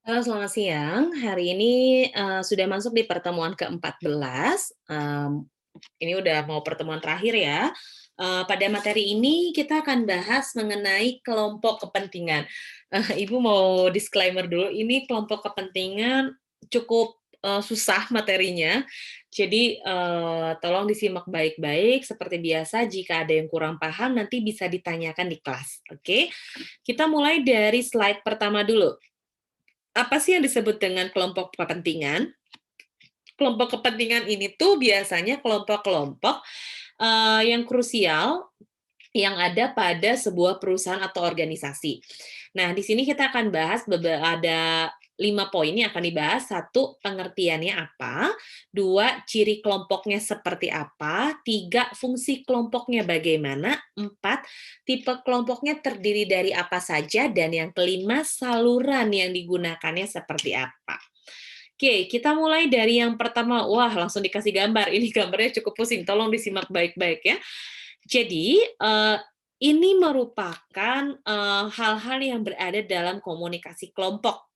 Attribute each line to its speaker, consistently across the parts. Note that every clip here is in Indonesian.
Speaker 1: Halo, selamat siang. Hari ini, sudah masuk di pertemuan ke-14, ini udah mau pertemuan terakhir ya. Pada materi ini kita akan bahas mengenai kelompok kepentingan. Ibu mau disclaimer dulu, ini kelompok kepentingan cukup, susah materinya. Jadi, tolong disimak baik-baik, seperti biasa jika ada yang kurang paham nanti bisa ditanyakan di kelas, oke? Kita mulai dari slide pertama dulu. Apa sih yang disebut dengan kelompok kepentingan? Kelompok kepentingan ini tuh biasanya kelompok-kelompok, yang krusial yang ada pada sebuah perusahaan atau organisasi. Nah, di sini kita akan bahas ada 5 poin yang akan dibahas. Satu, pengertiannya apa, 2, ciri kelompoknya seperti apa, 3, fungsi kelompoknya bagaimana, 4, tipe kelompoknya terdiri dari apa saja, dan yang kelima, saluran yang digunakannya seperti apa. Oke, kita mulai dari yang pertama. Wah, langsung dikasih gambar. Ini gambarnya cukup pusing, tolong disimak baik-baik ya. Jadi, ini merupakan, hal-hal yang berada dalam komunikasi kelompok,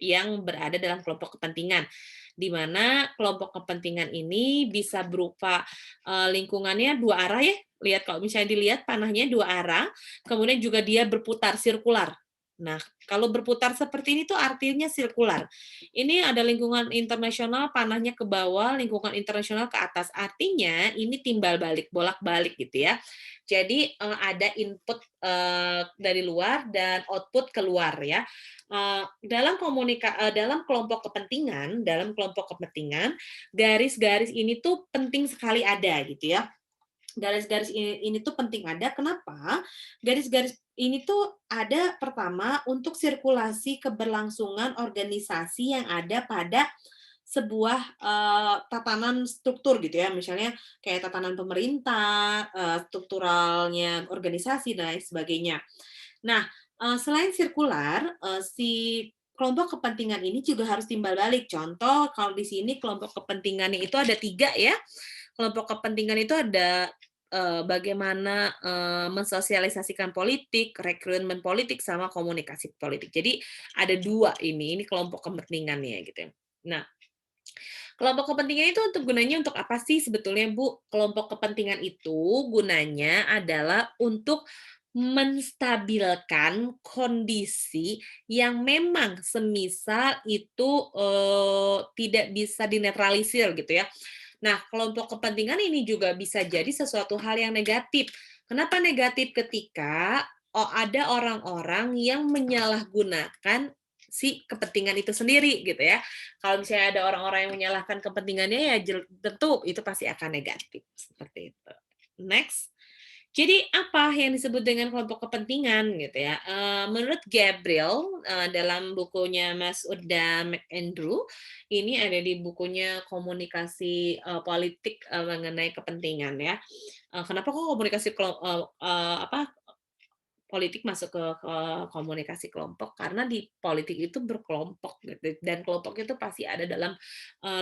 Speaker 1: yang berada dalam kelompok kepentingan, di mana kelompok kepentingan ini bisa berupa, lingkungannya 2 arah ya, lihat kalau misalnya dilihat panahnya 2 arah, kemudian juga dia berputar sirkular. Nah, kalau berputar seperti ini tuh artinya sirkular. Ini ada lingkungan internasional, panahnya ke bawah, lingkungan internasional ke atas. Artinya ini timbal balik, bolak-balik gitu ya. Jadi, ada input, dari luar dan output keluar ya. Dalam kelompok kepentingan, garis-garis ini tuh penting sekali ada gitu ya. Garis-garis ini tuh penting ada, kenapa? Garis-garis ini tuh ada pertama untuk sirkulasi keberlangsungan organisasi yang ada pada sebuah, tatanan struktur gitu ya, misalnya kayak tatanan pemerintah, strukturalnya organisasi dan lain sebagainya. Nah, selain sirkular, si kelompok kepentingan ini juga harus timbal balik. Contoh kalau di sini kelompok kepentingannya itu ada 3 ya. Kelompok kepentingan itu ada, bagaimana, mensosialisasikan politik, rekrutmen politik, sama komunikasi politik. Jadi ada 2 ini kelompok kepentingannya gitu ya. Nah, kelompok kepentingan itu gunanya untuk apa sih sebetulnya, Bu? Kelompok kepentingan itu gunanya adalah untuk menstabilkan kondisi yang memang semisal itu, tidak bisa dinetralisir gitu ya. Nah, kelompok kepentingan ini juga bisa jadi sesuatu hal yang negatif. Kenapa negatif? Ketika ada orang-orang yang menyalahgunakan si kepentingan itu sendiri gitu ya. Kalau misalnya ada orang-orang yang menyalahkan kepentingannya ya tentu itu pasti akan negatif, seperti itu. Next. Jadi apa yang disebut dengan kelompok kepentingan gitu ya? Menurut Gabriel, dalam bukunya Mas Uda McAndrew, ini ada di bukunya Komunikasi, Politik, mengenai kepentingan ya. Kenapa kok komunikasi politik masuk ke komunikasi kelompok, karena di politik itu berkelompok gitu, dan kelompok itu pasti ada dalam,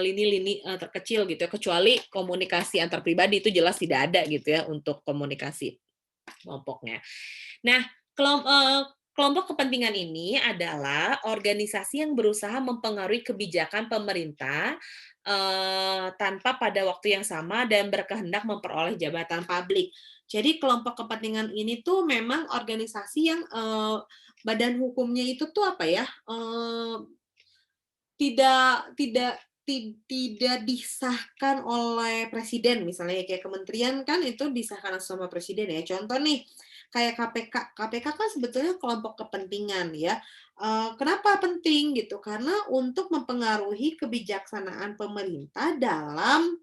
Speaker 1: lini-lini, terkecil gitu ya, kecuali komunikasi antar pribadi itu jelas tidak ada gitu ya untuk komunikasi kelompoknya. Nah, kelompok kepentingan ini adalah organisasi yang berusaha mempengaruhi kebijakan pemerintah, tanpa pada waktu yang sama dan berkehendak memperoleh jabatan publik. Jadi kelompok kepentingan ini tuh memang organisasi yang, badan hukumnya itu tuh apa ya, tidak disahkan oleh presiden misalnya kayak kementerian kan itu disahkan sama presiden ya. Contoh nih, kayak KPK. KPK kan sebetulnya kelompok kepentingan ya. Kenapa penting gitu, karena untuk mempengaruhi kebijaksanaan pemerintah dalam,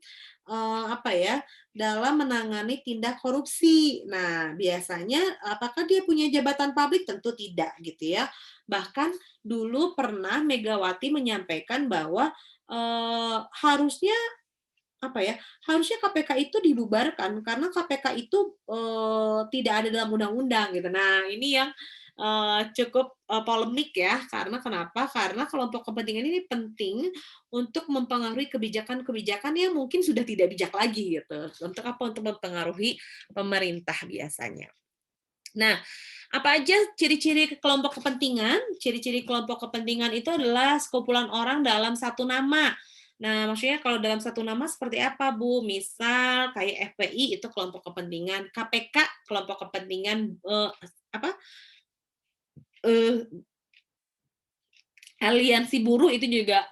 Speaker 1: apa ya, dalam menangani tindak korupsi. Nah, biasanya apakah dia punya jabatan publik? Tentu tidak gitu ya. Bahkan dulu pernah Megawati menyampaikan bahwa, harusnya apa ya, harusnya KPK itu dibubarkan karena KPK itu, tidak ada dalam undang-undang gitu. Nah ini yang, cukup, polemik ya, karena kenapa? Karena kelompok kepentingan ini penting untuk mempengaruhi kebijakan-kebijakan yang mungkin sudah tidak bijak lagi gitu. Untuk apa? Untuk mempengaruhi pemerintah biasanya. Nah, Apa aja ciri-ciri kelompok kepentingan? Ciri-ciri kelompok kepentingan itu adalah sekumpulan orang dalam satu nama. Nah, maksudnya kalau dalam satu nama seperti apa, Bu? Misal kayak FPI itu kelompok kepentingan, KPK kelompok kepentingan, apa, eee, aliansi buruh itu juga,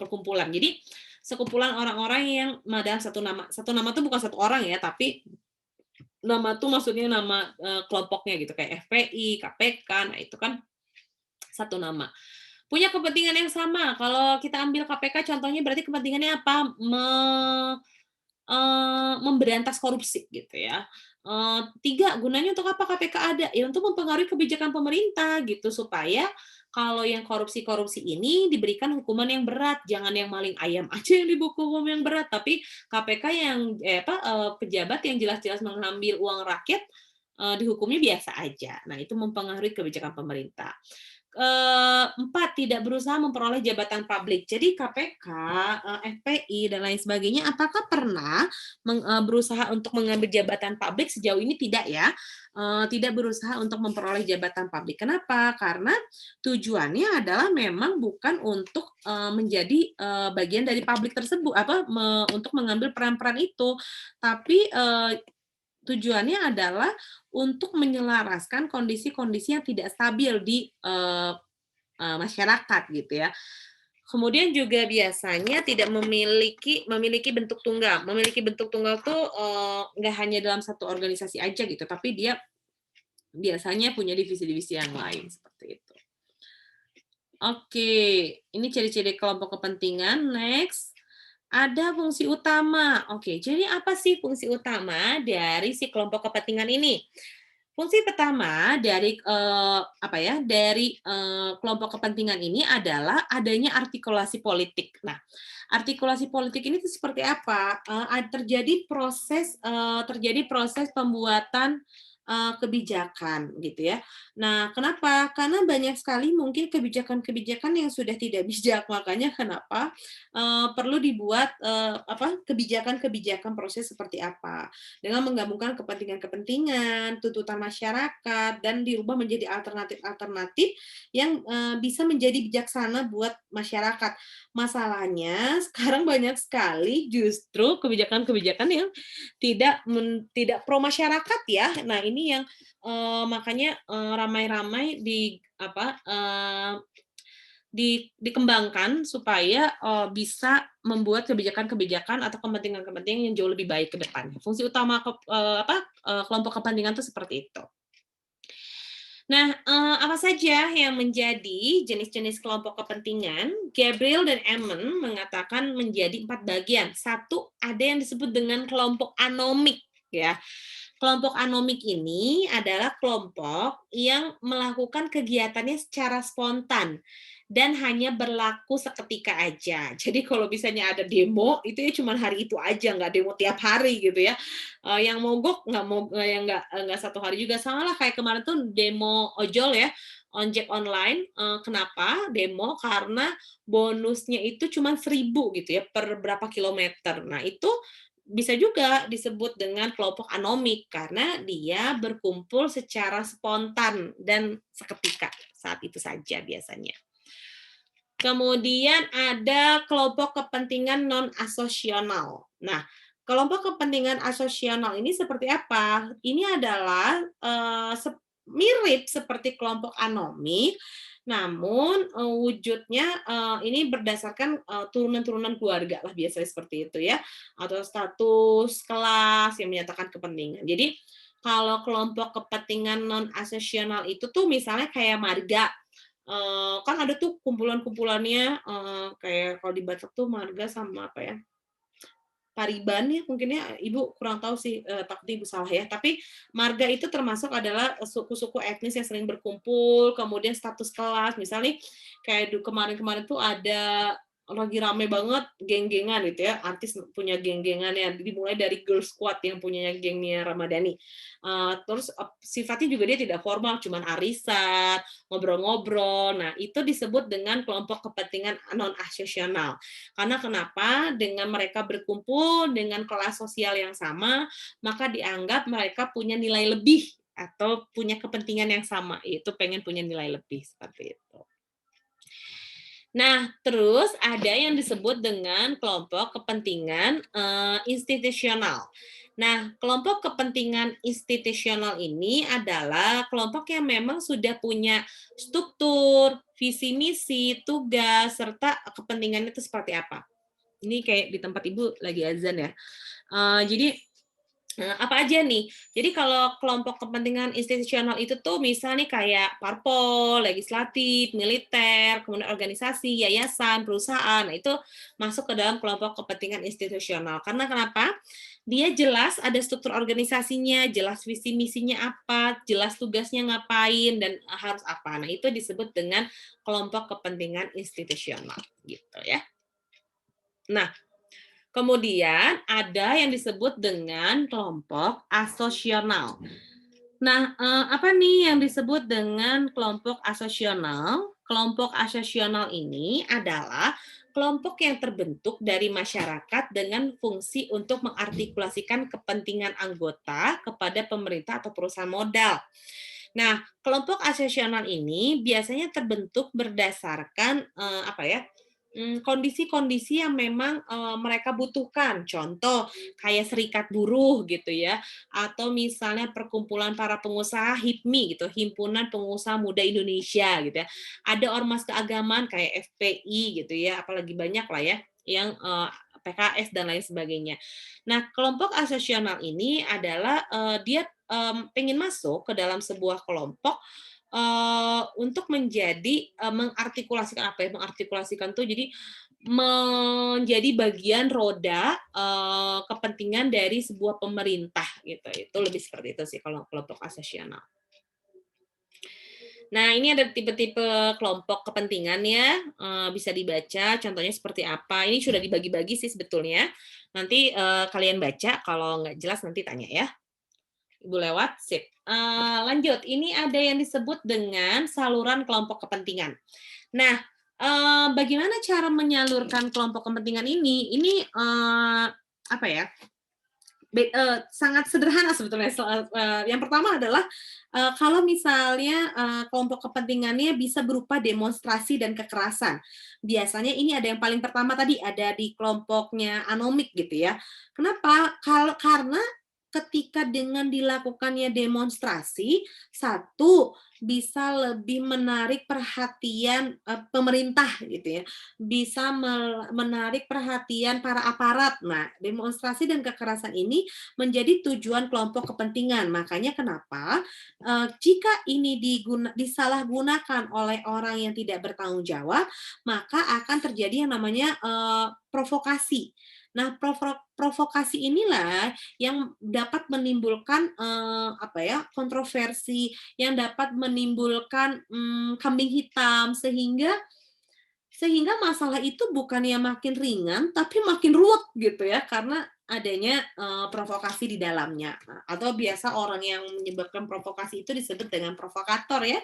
Speaker 1: perkumpulan. Jadi, sekumpulan orang-orang yang dalam satu nama. Satu nama itu bukan satu orang ya, tapi nama tuh maksudnya nama, kelompoknya gitu, kayak FPI, KPK, nah itu kan satu nama. Punya kepentingan yang sama, kalau kita ambil KPK contohnya berarti kepentingannya apa? Memberantas korupsi gitu ya. 3, gunanya untuk apa KPK ada? Ya untuk mempengaruhi kebijakan pemerintah gitu, supaya kalau yang korupsi-korupsi ini diberikan hukuman yang berat, jangan yang maling ayam aja yang hukum yang berat, tapi KPK yang pejabat yang jelas-jelas mengambil uang rakyat, dihukumnya biasa aja. Nah, itu mempengaruhi kebijakan pemerintah. 4, tidak berusaha memperoleh jabatan publik. Jadi KPK, FPI, dan lain sebagainya, apakah pernah berusaha untuk mengambil jabatan publik? Sejauh ini tidak ya, tidak berusaha untuk memperoleh jabatan publik. Kenapa? Karena tujuannya adalah memang bukan untuk menjadi bagian dari publik tersebut, untuk mengambil peran-peran itu, tapi tujuannya adalah untuk menyelaraskan kondisi-kondisi yang tidak stabil di masyarakat gitu ya. Kemudian juga biasanya tidak memiliki bentuk tunggal. Memiliki bentuk tunggal tuh nggak hanya dalam satu organisasi aja gitu, tapi dia biasanya punya divisi-divisi yang lain seperti itu. Oke, ini ciri-ciri kelompok kepentingan. Next. Ada fungsi utama. Oke, jadi apa sih fungsi utama dari si kelompok kepentingan ini? Fungsi pertama dari, kelompok kepentingan ini adalah adanya artikulasi politik. Nah, artikulasi politik ini tuh seperti apa? Terjadi proses pembuatan, kebijakan gitu ya. Nah, kenapa? Karena banyak sekali mungkin kebijakan-kebijakan yang sudah tidak bijak, makanya kenapa, perlu dibuat, kebijakan-kebijakan proses seperti apa. Dengan menggabungkan kepentingan-kepentingan, tuntutan masyarakat, dan dirubah menjadi alternatif-alternatif yang, bisa menjadi bijaksana buat masyarakat. Masalahnya sekarang banyak sekali justru kebijakan-kebijakan yang tidak pro masyarakat ya. Nah ini yang, makanya, ramai-ramai dikembangkan supaya, bisa membuat kebijakan-kebijakan atau kepentingan-kepentingan yang jauh lebih baik ke depan. Fungsi utama kelompok kepentingan itu seperti itu. Nah, apa saja yang menjadi jenis-jenis kelompok kepentingan? Gabriel dan Ammon mengatakan menjadi 4 bagian. Satu, ada yang disebut dengan kelompok anomik, ya. Kelompok anomik ini adalah kelompok yang melakukan kegiatannya secara spontan dan hanya berlaku seketika aja. Jadi kalau misalnya ada demo, itu ya cuma hari itu aja, nggak demo tiap hari gitu ya. Yang mogok yang nggak satu hari juga. Sama lah kayak kemarin tuh demo ojol ya, ojek online. Kenapa demo? Karena bonusnya itu cuma 1.000 gitu ya per berapa kilometer. Nah itu bisa juga disebut dengan kelompok anomik karena dia berkumpul secara spontan dan seketika saat itu saja biasanya. Kemudian ada kelompok kepentingan non-asosional. Nah, kelompok kepentingan asosional ini seperti apa? Ini adalah mirip seperti kelompok anomik, namun wujudnya ini berdasarkan turunan-turunan keluarga lah biasanya seperti itu ya, atau status kelas yang menyatakan kepentingan. Jadi kalau kelompok kepentingan non-asosional itu tuh misalnya kayak marga. Kan ada tuh kumpulan-kumpulannya, kayak kalau di Batak tuh marga sama apa ya, Pariban ya mungkin ya, Ibu kurang tahu sih, takutnya Ibu salah ya. Tapi marga itu termasuk adalah suku-suku etnis yang sering berkumpul, kemudian status kelas. Misalnya nih kayak kemarin-kemarin tuh ada lagi rame banget geng-gengan gitu ya, artis punya geng-gengannya, dimulai dari Girl Squad yang punyanya gengnya Ramadhani. Terus sifatnya juga dia tidak formal, cuman arisan, ngobrol-ngobrol. Nah, itu disebut dengan kelompok kepentingan non-asosional. Karena kenapa? Dengan mereka berkumpul dengan kelas sosial yang sama, maka dianggap mereka punya nilai lebih atau punya kepentingan yang sama, yaitu pengen punya nilai lebih, seperti itu. Nah, terus ada yang disebut dengan kelompok kepentingan institusional. Nah, kelompok kepentingan institusional ini adalah kelompok yang memang sudah punya struktur, visi misi, tugas, serta kepentingan itu seperti apa. Ini kayak di tempat Ibu lagi azan ya. Jadi apa aja nih? Jadi kalau kelompok kepentingan institusional itu tuh misalnya kayak parpol, legislatif, militer, kemudian organisasi, yayasan, perusahaan. Nah, itu masuk ke dalam kelompok kepentingan institusional. Karena kenapa? Dia jelas ada struktur organisasinya, jelas visi misinya apa, jelas tugasnya ngapain dan harus apa. Nah, itu disebut dengan kelompok kepentingan institusional gitu ya. Nah, kemudian ada yang disebut dengan kelompok asosional. Nah, apa nih yang disebut dengan kelompok asosional? Kelompok asosional ini adalah kelompok yang terbentuk dari masyarakat dengan fungsi untuk mengartikulasikan kepentingan anggota kepada pemerintah atau perusahaan modal. Nah, kelompok asosional ini biasanya terbentuk berdasarkan apa ya? Kondisi-kondisi yang memang mereka butuhkan. Contoh kayak serikat buruh gitu ya, atau misalnya perkumpulan para pengusaha HIPMI gitu, Himpunan Pengusaha Muda Indonesia gitu ya. Ada ormas keagamaan kayak FPI gitu ya, apalagi banyak lah ya yang PKS dan lain sebagainya. Nah, kelompok asosional ini adalah dia pengen masuk ke dalam sebuah kelompok untuk menjadi mengartikulasikan apa ya, mengartikulasikan tuh jadi menjadi bagian roda kepentingan dari sebuah pemerintah gitu. Itu lebih seperti itu sih kalau kelompok asosional. Nah, ini ada tipe-tipe kelompok kepentingan ya, bisa dibaca contohnya seperti apa. Ini sudah dibagi-bagi sih sebetulnya. Nanti kalian baca, kalau nggak jelas nanti tanya ya. Ibu lewat, sip. Lanjut, ini ada yang disebut dengan saluran kelompok kepentingan. Nah, bagaimana cara menyalurkan kelompok kepentingan ini? Ini apa ya? Sangat sederhana sebetulnya. Yang pertama adalah kalau misalnya kelompok kepentingannya bisa berupa demonstrasi dan kekerasan. Biasanya ini ada yang paling pertama tadi ada di kelompoknya anomik gitu ya. Kenapa? Karena ketika dengan dilakukannya demonstrasi, satu bisa lebih menarik perhatian pemerintah gitu ya, bisa menarik perhatian para aparat. Nah, demonstrasi dan kekerasan ini menjadi tujuan kelompok kepentingan. Makanya kenapa jika ini disalahgunakan oleh orang yang tidak bertanggung jawab, maka akan terjadi yang namanya provokasi. Nah, provokasi inilah yang dapat menimbulkan apa ya, kontroversi, yang dapat menimbulkan kambing hitam sehingga masalah itu bukannya makin ringan, tapi makin ruwet gitu ya, karena adanya provokasi di dalamnya. Nah, atau biasa orang yang menyebabkan provokasi itu disebut dengan provokator ya.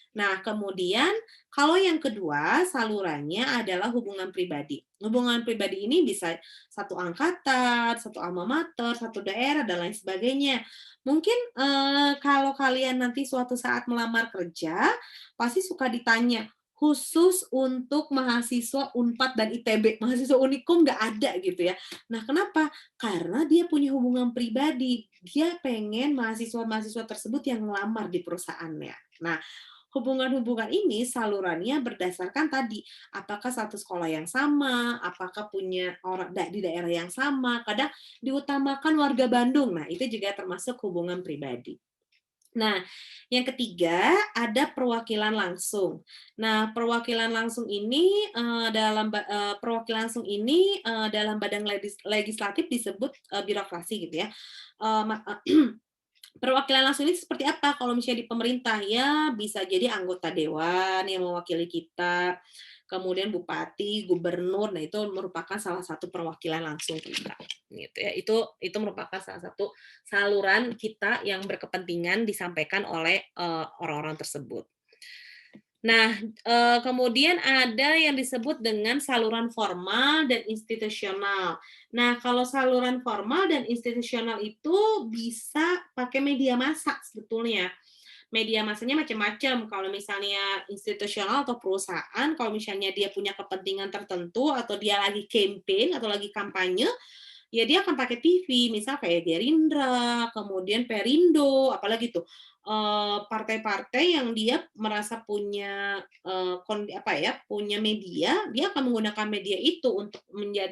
Speaker 1: Nah, kemudian kalau yang kedua salurannya adalah hubungan pribadi. Hubungan pribadi ini bisa satu angkatan, satu alma mater, satu daerah, dan lain sebagainya. Mungkin kalau kalian nanti suatu saat melamar kerja, pasti suka ditanya, khusus untuk mahasiswa Unpad dan ITB, mahasiswa Unikum nggak ada gitu ya. Nah, kenapa? Karena dia punya hubungan pribadi. Dia pengen mahasiswa-mahasiswa tersebut yang melamar di perusahaannya. Nah, hubungan-hubungan ini salurannya berdasarkan tadi, apakah satu sekolah yang sama, apakah punya orang di daerah yang sama, kadang diutamakan warga Bandung. Nah, itu juga termasuk hubungan pribadi. Nah, yang ketiga ada perwakilan langsung. Nah, perwakilan langsung ini dalam badan legislatif disebut birokrasi gitu ya. Perwakilan langsung ini seperti apa kalau misalnya di pemerintah? Ya, bisa jadi anggota dewan yang mewakili kita, kemudian bupati, gubernur, nah itu merupakan salah satu perwakilan langsung kita, gitu ya. Itu merupakan salah satu saluran kita yang berkepentingan disampaikan oleh orang-orang tersebut. Nah, kemudian ada yang disebut dengan saluran formal dan institusional. Nah, kalau saluran formal dan institusional itu bisa pakai media massa sebetulnya. Media massanya macam-macam, kalau misalnya institusional atau perusahaan, kalau misalnya dia punya kepentingan tertentu atau dia lagi campaign atau lagi kampanye, ya dia akan pakai TV, misal kayak Gerindra, kemudian Perindo, apalagi tuh, partai-partai yang dia merasa punya, apa ya, punya media, dia akan menggunakan media itu untuk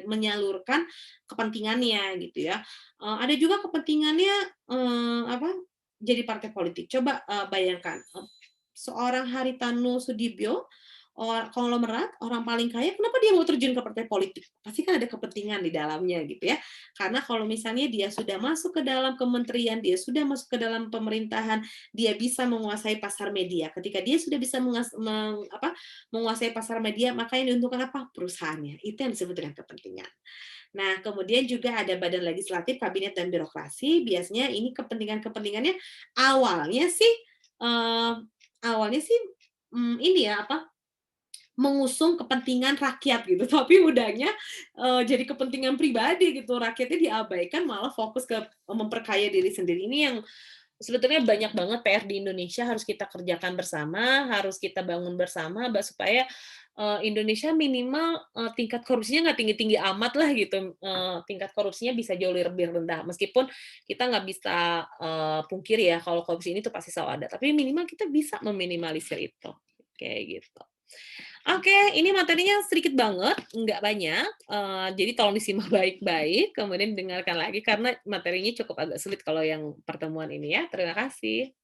Speaker 1: menyalurkan kepentingannya gitu ya. Ada juga kepentingannya, apa, jadi partai politik. Coba, bayangkan, seorang Haritanu Sudibyo, konglomerat, orang paling kaya, kenapa dia mau terjun ke partai politik? Pasti kan ada kepentingan di dalamnya gitu ya. Karena kalau misalnya dia sudah masuk ke dalam kementerian, dia sudah masuk ke dalam pemerintahan, dia bisa menguasai pasar media. Ketika dia sudah bisa menguasai pasar media, maka yang diuntungkan apa? Perusahaannya. Itu yang disebut dengan kepentingan. Nah, kemudian juga ada badan legislatif, kabinet, dan birokrasi. Biasanya ini kepentingan-kepentingannya awalnya sih, eee, awalnya sih, ini ya, apa, mengusung kepentingan rakyat gitu, tapi udahnya, jadi kepentingan pribadi gitu, rakyatnya diabaikan malah fokus ke memperkaya diri sendiri. Ini yang sebetulnya banyak banget PR di Indonesia harus kita kerjakan bersama, harus kita bangun bersama supaya, Indonesia minimal, tingkat korupsinya nggak tinggi-tinggi amat lah gitu, tingkat korupsinya bisa jauh lebih rendah. Meskipun kita nggak bisa, pungkiri ya kalau korupsi ini tuh pasti selalu ada, tapi minimal kita bisa meminimalisir itu, kayak gitu. Oke, ini materinya sedikit banget, nggak banyak, jadi tolong disimak baik-baik, kemudian dengarkan lagi karena materinya cukup agak sulit kalau yang pertemuan ini ya. Terima kasih.